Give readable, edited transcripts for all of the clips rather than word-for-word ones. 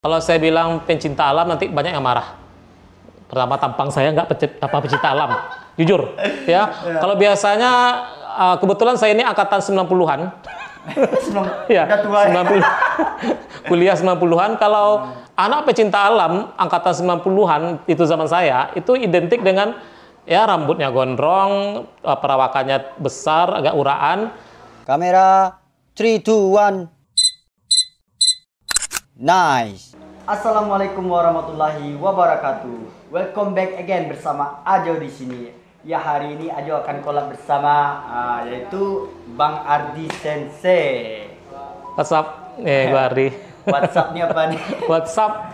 Kalau saya bilang pencinta alam nanti banyak yang marah. Pertama, tampang saya nggak pecinta alam, jujur ya. Kalau biasanya kebetulan saya ini angkatan 90-an. Ya, 90. Kuliah 90-an. Kalau anak pecinta alam angkatan 90-an itu zaman saya, itu identik dengan ya rambutnya gondrong, perawakannya besar, agak uraan. Kamera 3, 2, 1. Nice. Assalamualaikum warahmatullahi wabarakatuh. Welcome back again bersama Ajo di sini. Ya, hari ini Ajo akan collab bersama yaitu Bang Ardi Sensei. WhatsApp, gua Ardi. WhatsApp-nya apa nih? WhatsApp,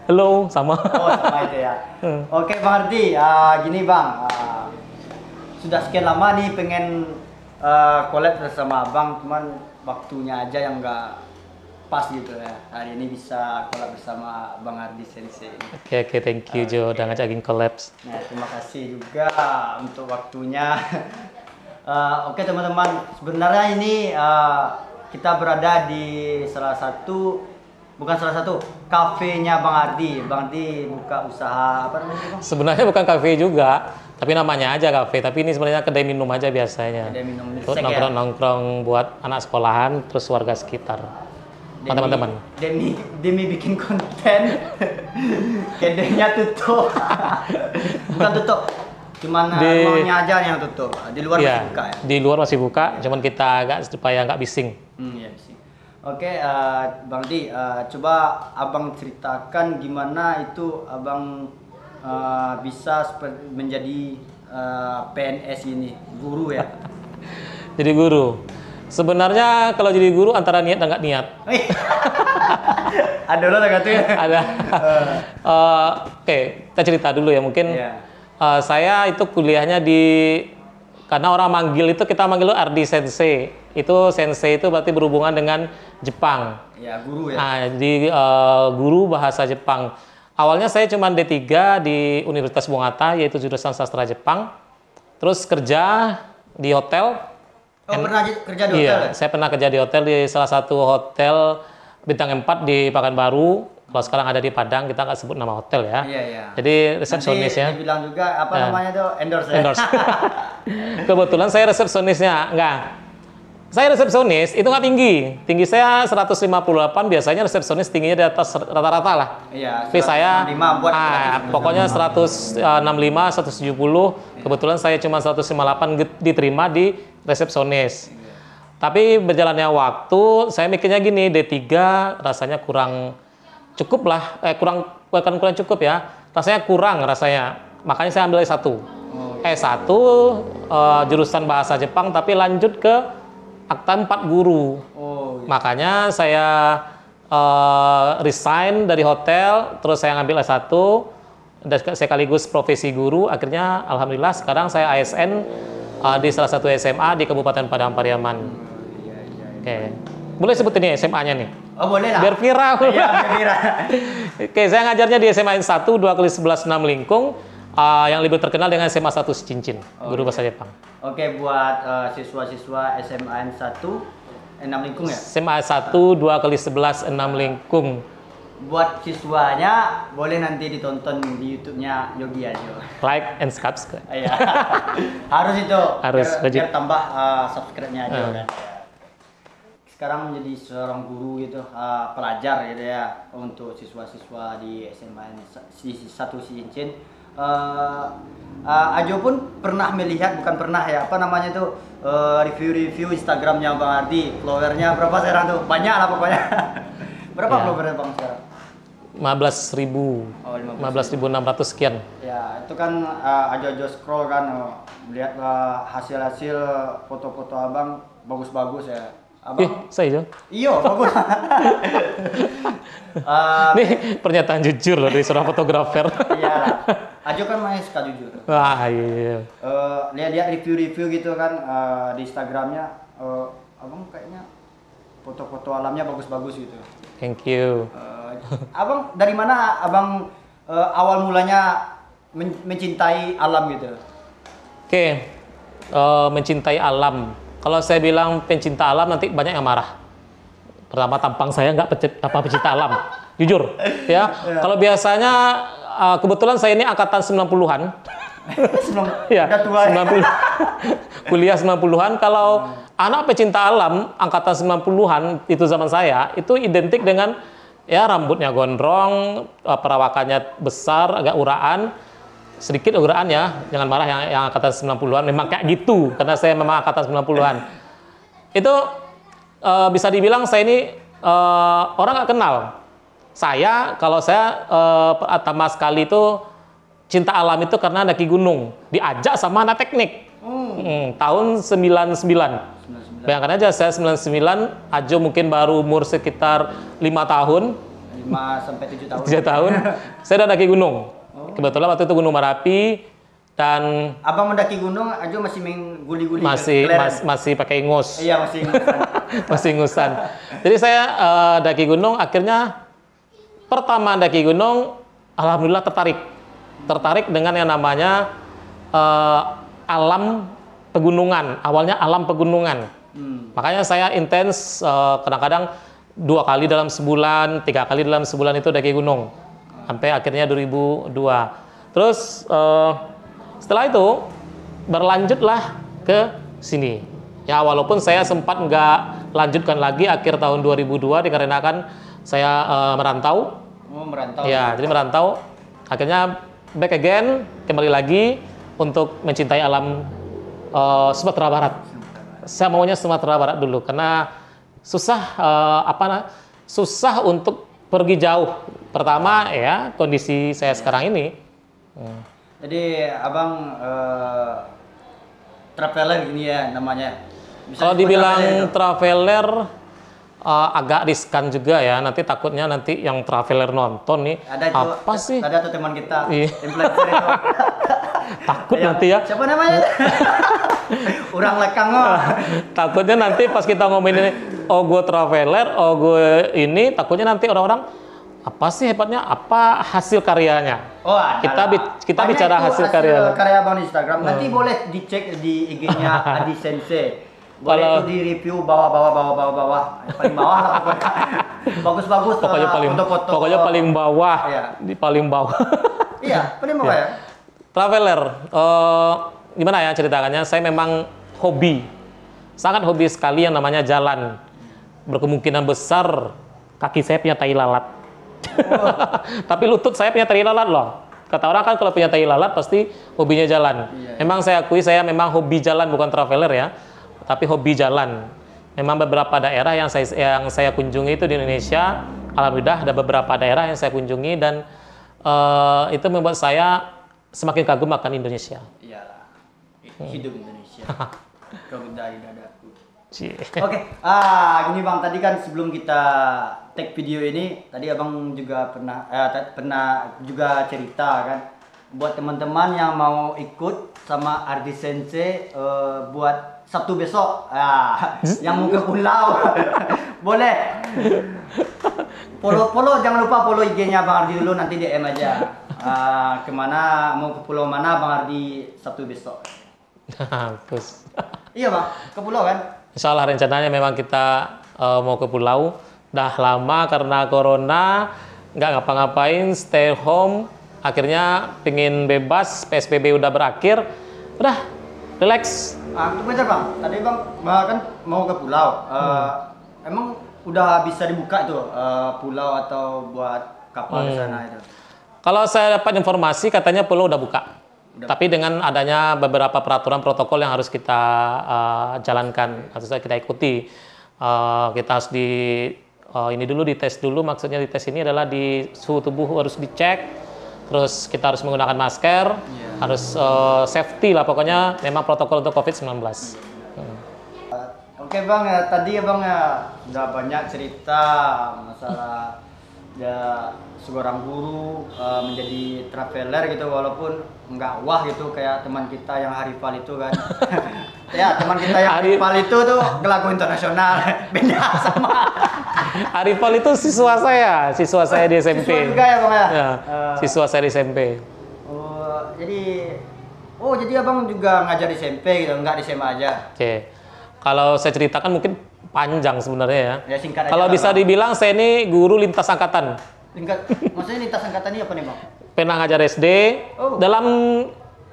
hello, sama. Oh, sama itu ya. Oke, Bang Ardi, gini Bang, sudah sekian lama nih pengen collab bersama Abang, cuman waktunya aja yang nggak pas gitu ya. Hari ini bisa collab bersama Bang Ardi Sensei. Oke, thank you Jo, udah ngajakin collabs. Nah, terima kasih juga untuk waktunya. Oke teman-teman, sebenarnya ini kita berada di kafenya Bang Ardi. Bang Ardi buka usaha apa namanya Bang? Sebenarnya bukan kafe juga, tapi namanya aja kafe. Tapi ini sebenarnya kedai minum aja biasanya. Kedai minum Untuk nongkrong-nongkrong buat anak sekolahan, terus warga sekitar. Teman-teman. Demi bikin konten, kedainya tutup. Bukan tutup, cuman rumahnya aja yang tutup. Di luar masih buka ya? Di luar masih buka, cuman kita agak supaya nggak bising. Iya bising. Oke, Bang Di, coba Abang ceritakan gimana itu Abang bisa menjadi PNS ini, guru ya? Jadi guru. Sebenarnya kalau jadi guru antara niat dan nggak niat. Ada loh nggak tuh ya? Ada. Oke, kita cerita dulu ya mungkin. Saya itu kuliahnya karena orang manggil itu kita manggil Ardi Sensei. Itu Sensei itu berarti berhubungan dengan Jepang. Ya, guru ya. Guru bahasa Jepang. Awalnya saya cuma D3 di Universitas Bungata, yaitu jurusan sastra Jepang. Terus kerja di hotel. Pernah kerja di hotel? Iya, saya pernah kerja di hotel, di salah satu hotel bintang 4 di Pekanbaru. Kalau sekarang ada di Padang, kita nggak sebut nama hotel ya. Iya. Jadi resepsionis ya. Dibilang juga apa namanya tuh, endorse ya? Endorse. Kebetulan saya resepsionisnya. Saya resepsionis itu nggak tinggi. Tinggi saya 158, biasanya resepsionis tingginya di atas rata-rata lah. Iya, tapi saya pokoknya 165, 170. Kebetulan saya cuma 158 diterima di resepsionis. Tapi berjalannya waktu, saya mikirnya gini, D3 rasanya kurang cukup lah. Bukan kurang cukup ya. Rasanya kurang rasanya. Makanya saya ambil S1. S1 jurusan bahasa Jepang tapi lanjut ke akta 4 guru. Makanya saya resign dari hotel, terus saya ngambil S1 dan sekaligus profesi guru. Akhirnya alhamdulillah sekarang saya ASN di salah satu SMA di Kabupaten Padang Pariaman. Oke. Boleh sebut ini SMA-nya nih? Oh, boleh lah. Biar viral. Iya, biar viral. Oke, saya ngajarnya di SMA 1 2x11 6 Lingkung, yang lebih terkenal dengan SMA 1 Cincin, guru bahasa Jepang. Oke, buat siswa-siswa SMA 1 6 Lingkung ya? SMA 1 2x11 6 Lingkung. Buat siswanya boleh nanti ditonton di YouTube-nya Yogi Ajo. Like and subscribe. Iya. Harus itu. Harus biar tambah subscribe-nya aja kan. Sekarang menjadi seorang guru gitu, pelajar gitu ya untuk siswa-siswa di SMA di 1 Cincin. Ajo pun pernah melihat, bukan pernah ya, apa namanya tuh, review-review Instagramnya Bang Ardi. Followernya berapa sekarang tuh? Banyak lah pokoknya. Berapa followernya Bang sekarang? 15.000. 15.600 sekian. Ya, itu kan Ajo scroll kan, melihat hasil-hasil foto-foto Abang bagus-bagus ya. Abang, saya iya, bagus. Ini pernyataan jujur loh dari seorang fotografer. Iya lah. Ajo kan main suka jujur. Wah, iya. Lihat review-review gitu kan di Instagramnya, Abang kayaknya foto-foto alamnya bagus-bagus gitu. Thank you. Abang dari mana Abang awal mulanya mencintai alam gitu? Oke, mencintai alam. Kalau saya bilang pencinta alam nanti banyak yang marah. Pertama, tampang saya nggak pecinta alam, Jujur, ya. Kalau biasanya kebetulan saya ini angkatan 90-an. Ya, Udah tua ya? 90. Kuliah 90-an. Kalau anak pecinta alam angkatan 90-an itu zaman saya, itu identik dengan ya rambutnya gondrong, perawakannya besar, agak uraan. Sedikit uraan ya, jangan marah yang angkatan 90-an, memang kayak gitu karena saya memang angkatan 90-an. Itu bisa dibilang saya ini orang nggak kenal. Kalau saya pertama sekali itu cinta alam itu karena daki gunung, diajak sama anak teknik. Tahun 99. Bayangkan aja saya 99, Ajo mungkin baru umur sekitar 5 tahun. 5 sampai 7 tahun. 3 tahun. Saya udah daki gunung. Kebetulan waktu itu Gunung Merapi dan Abang mendaki gunung, Ajo masih main guli-guli. masih pakai ingus. Iya, masih ingusan. Masih ingusan. Jadi saya daki gunung, akhirnya pertama daki gunung, alhamdulillah tertarik dengan yang namanya alam pegunungan. Awalnya alam pegunungan. Makanya saya intens kadang-kadang 2 kali dalam sebulan, 3 kali dalam sebulan itu daki gunung. Sampai akhirnya 2002. Terus setelah itu berlanjutlah ke sini. Ya walaupun saya sempat nggak lanjutkan lagi akhir tahun 2002 dikarenakan saya merantau. Oh, merantau. Ya, jadi merantau. Akhirnya back again, kembali lagi untuk mencintai alam Sumatera Barat. Saya maunya Sumatera Barat dulu karena susah susah untuk pergi jauh. Pertama ya kondisi saya sekarang ini. Jadi abang traveler gini ya namanya. Kalau dibilang traveler agak riskan juga ya. Nanti takutnya nanti yang traveler nonton nih Ada itu, apa sih? Ada tuh teman kita, Iya. influencer itu. Takut nanti ya. Siapa namanya? Orang lekang oh. Takutnya nanti pas kita ngomongin ini, oh gue traveler, oh gue ini, takutnya nanti orang-orang apa sih hebatnya, apa hasil karyanya. Oh, Kita bicara hasil karya. Karya abang di Instagram. Nanti boleh dicek di IG-nya Adi Sensei. Boleh Kalau- itu di review bawah. Paling bawah lah pokoknya. Bagus-bagus foto-foto. Pokoknya paling bawah. Iya. Di paling bawah. Iya, paling bawah ya. Traveler, gimana ya ceritakannya? Saya memang sangat hobi sekali yang namanya jalan. Berkemungkinan besar kaki saya punya tai lalat. Tapi lutut saya punya tai lalat loh. Kata orang kan kalau punya tai lalat pasti hobinya jalan. Iya. Memang saya akui saya memang hobi jalan, bukan traveler ya, tapi hobi jalan. Memang beberapa daerah yang saya kunjungi itu di Indonesia, alhamdulillah ada beberapa daerah yang saya kunjungi dan itu membuat saya semakin kagum akan Indonesia. Iyalah. Hidup Indonesia. Kau dari dadaku. Cie. Oke, gini bang, tadi kan sebelum kita take video ini, tadi abang juga pernah juga cerita kan, buat teman-teman yang mau ikut sama Ardi Sensei buat Sabtu besok, yang mau ke pulau, boleh. Follow, jangan lupa follow IG-nya Bang Ardi dulu, nanti DM aja. Kemana, mau ke pulau mana Bang Ardi Sabtu besok? Terus, Iya bang, ke pulau kan? insya Allah rencananya memang kita mau ke pulau. Dah lama karena corona nggak ngapa-ngapain, stay home. Akhirnya pingin bebas, PSBB udah berakhir, udah relax. Tunggu aja bang, tadi bang kan mau ke pulau. Emang udah bisa dibuka itu pulau atau buat kapal di sana itu? Kalau saya dapat informasi katanya pulau udah buka. Tapi dengan adanya beberapa peraturan protokol yang harus kita jalankan, harus kita ikuti. Kita harus ini dulu dites dulu, maksudnya dites ini adalah di suhu tubuh harus dicek, terus kita harus menggunakan masker, harus safety lah pokoknya, memang protokol untuk COVID-19. Oke bang, tadi abang udah banyak cerita masalah seorang guru menjadi traveler gitu, walaupun nggak wah gitu kayak teman kita yang Harifal itu kan. Ya teman kita yang Harifal itu tuh lagu internasional, beda sama. Harifal itu siswa saya di SMP. Siswa juga ya bang ya? Ya, siswa saya di SMP. Jadi abang juga ngajar di SMP gitu, nggak di SMA aja? Oke. Kalau saya ceritakan mungkin panjang sebenarnya ya. Ya singkat aja. Kalau lah, bisa Bang. dibilang saya ini guru lintas angkatan. Maksudnya lintas angkatan ini apa nih bang? Pernah ngajar SD. Oh. Dalam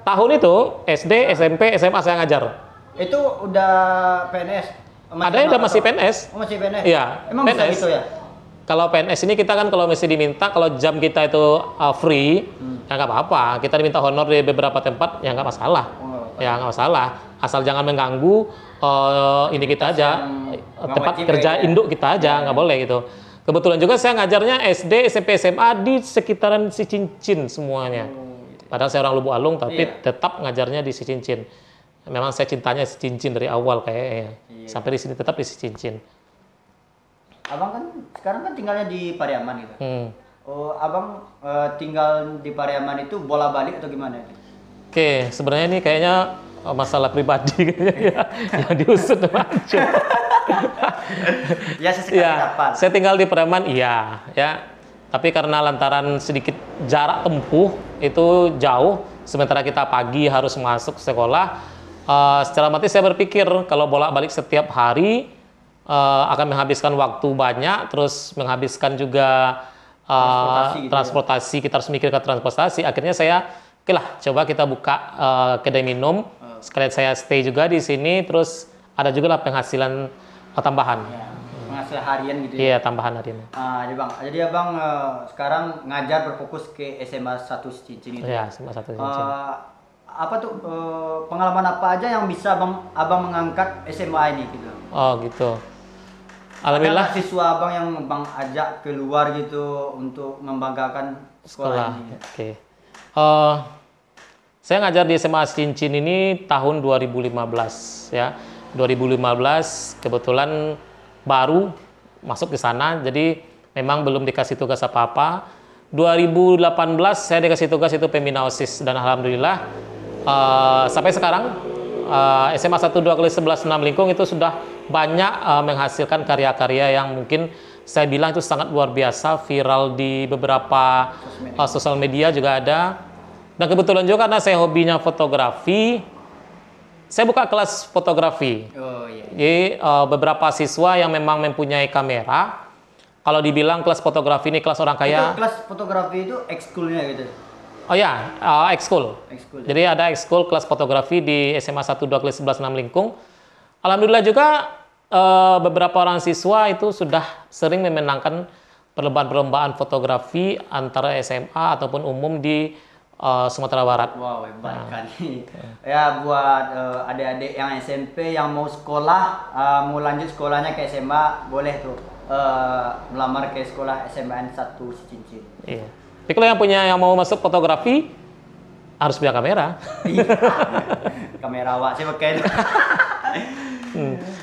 tahun itu SD, SMP, SMA saya ngajar. Itu udah PNS? Ada yang udah masih PNS. Oh masih PNS? Iya. Emang bisa PNS. gitu ya? Kalau PNS ini kita kan kalau mesti diminta, kalau jam kita itu free, ya nggak apa-apa. Kita diminta honor di beberapa tempat, ya nggak masalah. Oh, Ya nggak masalah. Asal jangan mengganggu ini kita aja, tempat kerja induk kita aja, nggak boleh gitu. Kebetulan juga saya ngajarnya SD, SMP, SMA di sekitaran Si Cincin semuanya. Padahal saya orang Lubuk Alung, tapi tetap ngajarnya di Si Cincin. Memang saya cintanya Si Cincin dari awal kayaknya. Sampai di sini tetap di Si Cincin. Abang kan sekarang kan tinggalnya di Pariaman gitu. Oh, abang tinggal di Pariaman itu bola balik atau gimana? Oke, sebenarnya ini kayaknya masalah pribadi kayaknya ya, yang diusut aja. Ya sesekali dapat. Saya tinggal di Pariaman, iya, ya. Tapi karena lantaran sedikit jarak tempuh itu jauh, sementara kita pagi harus masuk sekolah, secara mati saya berpikir kalau bolak-balik setiap hari akan menghabiskan waktu banyak, terus menghabiskan juga transportasi, kita harus mikir ke transportasi. Akhirnya saya, oke lah, coba kita buka kedai minum, sekalian saya stay juga di sini, terus ada juga lah penghasilan tambahan. Ya, penghasilan harian gitu ya? Iya, tambahan harian. Jadi abang sekarang ngajar berfokus ke SMA 1 Cincin itu? Iya, SMA 1 Cincin. Apa tuh pengalaman apa aja yang bisa abang mengangkat SMA ini gitu? Oh gitu. Alhamdulillah. Ada siswa abang yang bang ajak keluar gitu untuk membanggakan sekolah ini? Oke. Saya ngajar di SMA Cincin ini tahun 2015 ya. 2015 kebetulan baru masuk ke sana, jadi memang belum dikasih tugas apa-apa. 2018 saya dikasih tugas itu pembina OSIS, dan alhamdulillah sampai sekarang SMA 12 kelas 11 6 Lingkung itu sudah banyak menghasilkan karya-karya yang mungkin saya bilang itu sangat luar biasa, viral di beberapa sosial media juga ada. Dan kebetulan juga karena saya hobinya fotografi, saya buka kelas fotografi. Oh, iya. Jadi beberapa siswa yang memang mempunyai kamera, kalau dibilang kelas fotografi ini kelas orang kaya. Itu kelas fotografi itu ekskulnya gitu? Oh ya, ekskul. Jadi ada ekskul kelas fotografi di SMA 12 kelas 11 6 Lingkung. Alhamdulillah juga beberapa orang siswa itu sudah sering memenangkan perlombaan-perlombaan fotografi antara SMA ataupun umum di Sumatera Barat. Wow, hebat kali. Ya buat adik-adik yang SMP yang mau sekolah, mau lanjut sekolahnya ke SMA, boleh tuh melamar ke sekolah SMAN 1 Cincin. Iya. Tapi kalau yang mau masuk fotografi harus punya kamera. Kamera awak sih pakai.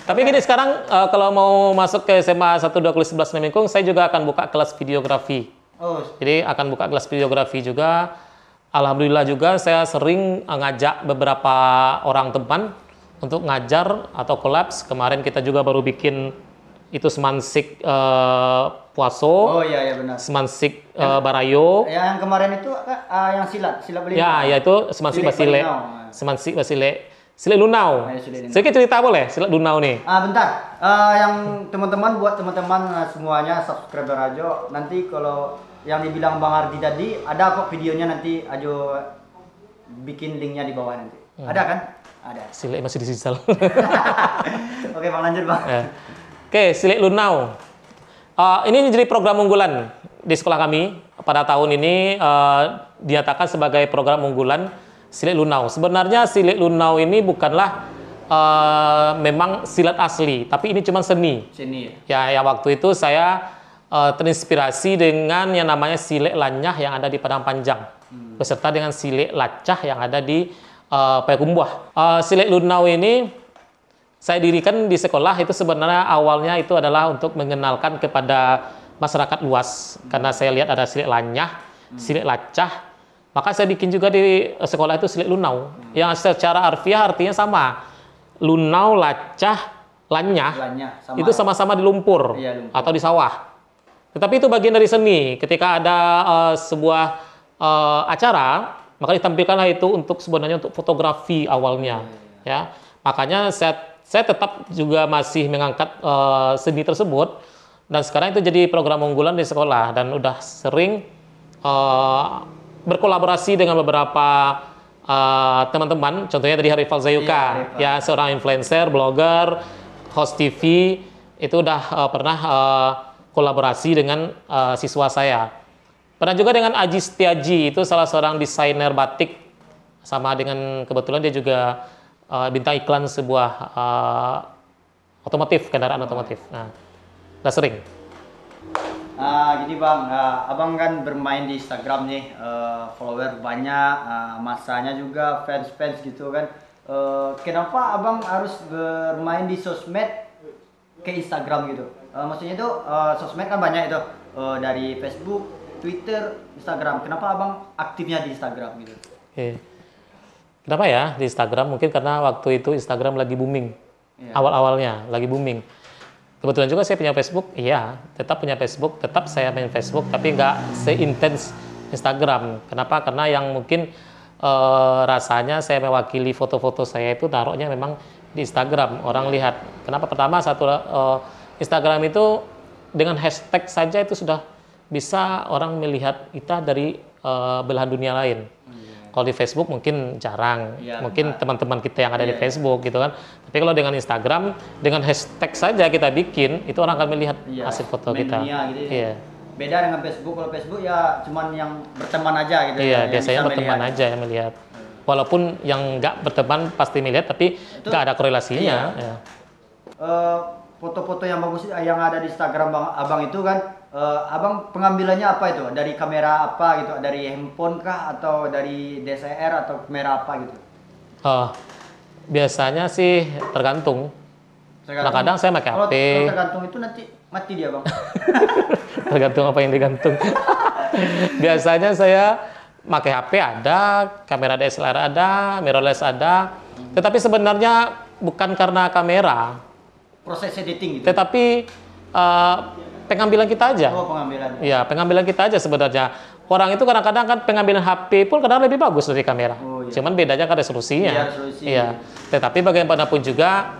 Tapi gini sekarang kalau mau masuk ke SMA 12 kelas 11 Lingkung, saya juga akan buka kelas videografi. Oh. Jadi akan buka kelas videografi juga. Alhamdulillah juga saya sering ngajak beberapa orang teman untuk ngajar atau kolaps. Kemarin kita juga baru bikin itu Semansik Puaso. Oh iya benar. Semansik Barayo. Yang kemarin itu yang silat beli. Ya itu Semansik Basile. Semansik Basile. Silat Lunau. Sedikit cerita boleh Silat Lunau nih. Bentar. Yang teman-teman, buat teman-teman semuanya subscriber Ajo, nanti kalau yang dibilang Bang Ardi tadi ada kok videonya, nanti Ajo bikin linknya di bawah nanti. Ada kan? Ada. Silat masih disisal. Oke Bang, lanjut Bang. Oke, Silat Lunau. Ini jadi program unggulan di sekolah kami pada tahun ini, dinyatakan sebagai program unggulan Silat Lunau. Sebenarnya Silat Lunau ini bukanlah memang silat asli, tapi ini cuma seni. Seni. Ya, waktu itu saya terinspirasi dengan yang namanya silat lanyah yang ada di Padang Panjang, beserta dengan silat lacah yang ada di Payakumbuh. Silat Lunau ini saya dirikan di sekolah itu sebenarnya awalnya itu adalah untuk mengenalkan kepada masyarakat luas, karena saya lihat ada silat lanyah, silat lacah, maka saya bikin juga di sekolah itu silat Lunau, yang secara harfiah artinya sama. Lunau, lacah, lanyah sama. Itu sama-sama di lumpur, lumpur atau di sawah. Tetapi itu bagian dari seni. Ketika ada sebuah acara, maka ditampilkanlah itu untuk sebenarnya untuk fotografi awalnya. Ya, makanya saya tetap juga masih mengangkat seni tersebut. Dan sekarang itu jadi program unggulan di sekolah dan udah sering berkolaborasi dengan beberapa teman-teman, contohnya tadi Harifal Zayuka, ya seorang influencer, blogger, host TV, itu udah pernah kolaborasi dengan siswa saya. Pernah juga dengan Aji Setiaji, itu salah seorang desainer batik, sama dengan kebetulan dia juga bintang iklan sebuah otomotif, kendaraan otomotif. Nah, udah sering. Gini bang, abang kan bermain di Instagram nih, follower banyak, masanya juga fans gitu kan. Kenapa abang harus bermain di sosmed ke Instagram gitu? Maksudnya itu sosmed kan banyak itu, dari Facebook, Twitter, Instagram. Kenapa abang aktifnya di Instagram gitu? Kenapa ya di Instagram? Mungkin karena waktu itu Instagram lagi booming, awal-awalnya lagi booming. Kebetulan juga saya punya Facebook, iya, tetap punya Facebook, tetap saya main Facebook, tapi nggak seintens Instagram. Kenapa? Karena yang mungkin rasanya saya mewakili foto-foto saya itu taruhnya memang di Instagram, orang lihat. Kenapa? Pertama, Instagram itu dengan hashtag saja itu sudah bisa orang melihat kita dari belahan dunia lain. Kalau di Facebook mungkin jarang, mungkin teman-teman kita yang ada di Facebook gitu kan. Tapi kalau dengan Instagram, dengan hashtag saja kita bikin, itu orang akan melihat hasil foto kita. Gitu ya. Beda dengan Facebook, kalau Facebook ya cuman yang berteman aja gitu. Iya, biasanya berteman aja yang melihat. Walaupun yang nggak berteman pasti melihat, tapi nggak ada korelasinya. Iya. Foto-foto yang bagus yang ada di Instagram abang itu kan, abang pengambilannya apa itu? Dari kamera apa gitu? Dari handphone kah? Atau dari DSLR atau kamera apa gitu? Biasanya sih tergantung. Kadang-kadang saya pakai HP. Kalau tergantung itu nanti mati dia bang. Tergantung apa yang digantung. Biasanya saya pakai HP ada, kamera DSLR ada, mirrorless ada. Tetapi sebenarnya bukan karena kamera. Proses editing gitu. Tetapi pengambilan kita aja. Oh, pengambilan. Iya, pengambilan kita aja sebenarnya. Orang itu kadang-kadang kan pengambilan HP pun kadang lebih bagus dari kamera. Oh, iya. Cuman bedanya kan resolusinya. Iya, resolusi. Iya. Tetapi bagaimanapun juga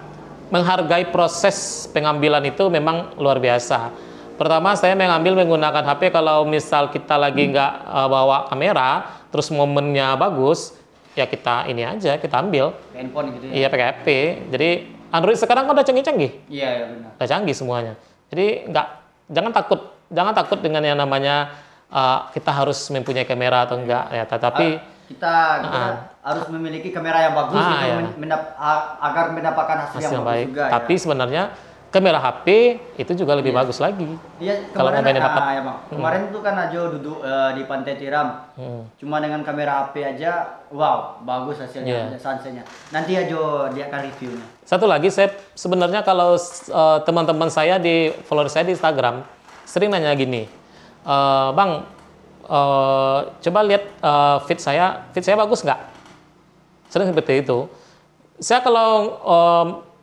menghargai proses pengambilan itu memang luar biasa. Pertama saya mengambil menggunakan HP kalau misal kita lagi nggak bawa kamera, terus momennya bagus, ya kita ini aja, kita ambil. Handphone gitu ya? Iya, pakai HP. Jadi Android sekarang kan udah canggih-canggih. Iya, ya benar. Udah canggih semuanya. Jadi jangan takut dengan yang namanya kita harus mempunyai kamera atau enggak ya. Tetapi kita harus memiliki kamera yang bagus agar mendapatkan hasil yang bagus baik. juga. Tapi sebenarnya kamera HP itu juga lebih bagus lagi. Iya, kalau kemarin dapat. Kemarin tuh kan Ajo duduk di Pantai Tiram. Cuma dengan kamera HP aja, wow, bagus hasilnya, sunsetnya. Nanti Ajo dia akan reviewnya. Satu lagi, saya sebenarnya kalau teman-teman saya di follower saya di Instagram sering nanya gini, Bang, coba lihat feed saya bagus nggak? Sering seperti itu. Saya kalau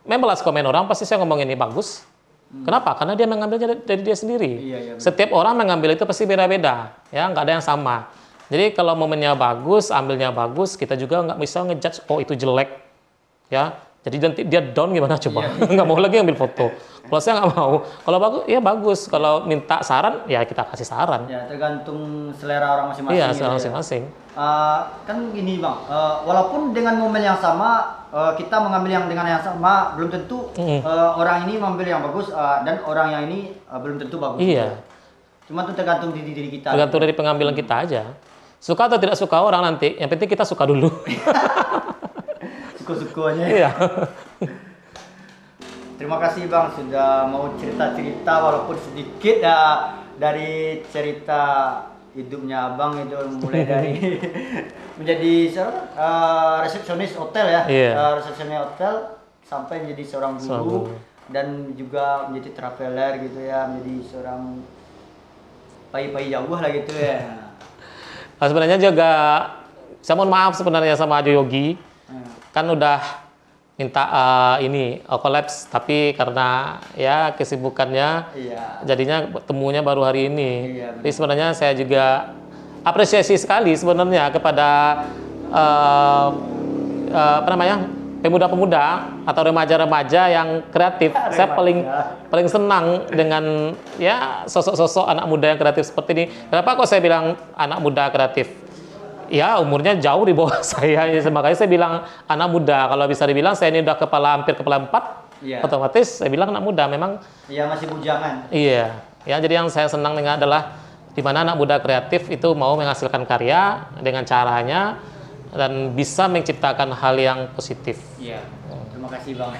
membalas komen orang pasti saya ngomong ini bagus. Kenapa? Karena dia mengambilnya dari dia sendiri. Iya, setiap orang mengambil itu pasti beda-beda, ya nggak ada yang sama. Jadi kalau momennya bagus, ambilnya bagus, kita juga nggak bisa ngejudge, oh itu jelek, ya. Jadi nanti dia down gimana coba? Nggak mau lagi ambil foto. Kalau saya nggak mau. Kalau bagus, ya bagus. Kalau minta saran, ya kita kasih saran. Ya tergantung selera orang masing-masing. Iya, selera masing-masing. Kan gini bang, walaupun dengan momen yang sama, kita mengambil yang dengan yang sama, belum tentu orang ini mengambil yang bagus dan orang yang ini belum tentu bagus. Iya. Cuma itu tergantung diri kita. Tergantung dari pengambilan kita aja. Suka atau tidak suka orang nanti, yang penting kita suka dulu. Suku-sukunya. Iya. Terima kasih bang sudah mau cerita-cerita walaupun sedikit dari cerita hidupnya abang itu, mulai dari menjadi resepsionis hotel ya, resepsionis hotel sampai menjadi seorang guru dan juga menjadi traveler gitu ya, menjadi seorang pai-pai jauh lah gitu ya. Nah, sebenarnya juga saya mohon maaf sebenarnya sama Ajo Yogi. Kan udah minta kolaps, tapi karena ya kesibukannya jadinya temunya baru hari ini. Jadi sebenarnya saya juga apresiasi sekali sebenarnya kepada pemuda-pemuda atau remaja-remaja yang kreatif. Saya paling senang dengan ya sosok-sosok anak muda yang kreatif seperti ini. Kenapa kok saya bilang anak muda kreatif? Ya umurnya jauh di bawah saya, makanya saya bilang anak muda. Kalau bisa dibilang saya ini udah hampir kepala 4, otomatis saya bilang anak muda. Memang iya, masih bujangan. iya, ya jadi yang saya senang dengan adalah di mana anak muda kreatif itu mau menghasilkan karya dengan caranya dan bisa menciptakan hal yang positif. Iya. Terima kasih Bang.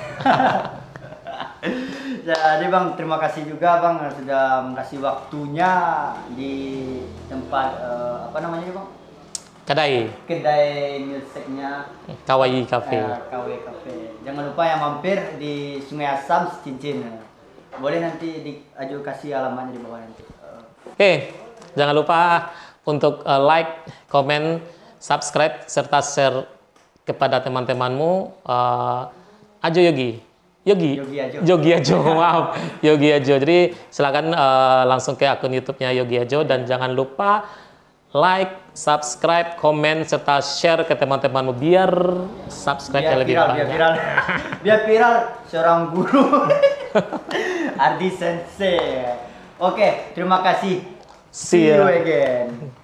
Jadi Bang, terima kasih juga Bang sudah mengasih waktunya di tempat apa namanya Bang? Kedai musiknya Kawaii Cafe. KW Cafe. Jangan lupa yang mampir di Sungai Asam Cincin. Boleh nanti Ajo kasih alamatnya di bawah nanti. Oke, jangan lupa untuk like, komen, subscribe, serta share kepada teman-temanmu. Ajo Yogi Ajo, maaf, Yogi Ajo. Jadi silakan langsung ke akun YouTube-nya Yogi Ajo dan jangan lupa like, subscribe, komen, serta share ke teman-temanmu biar subscribe-nya lebih banyak. Biar viral seorang guru Ardi Sensei. Oke, terima kasih. See you again.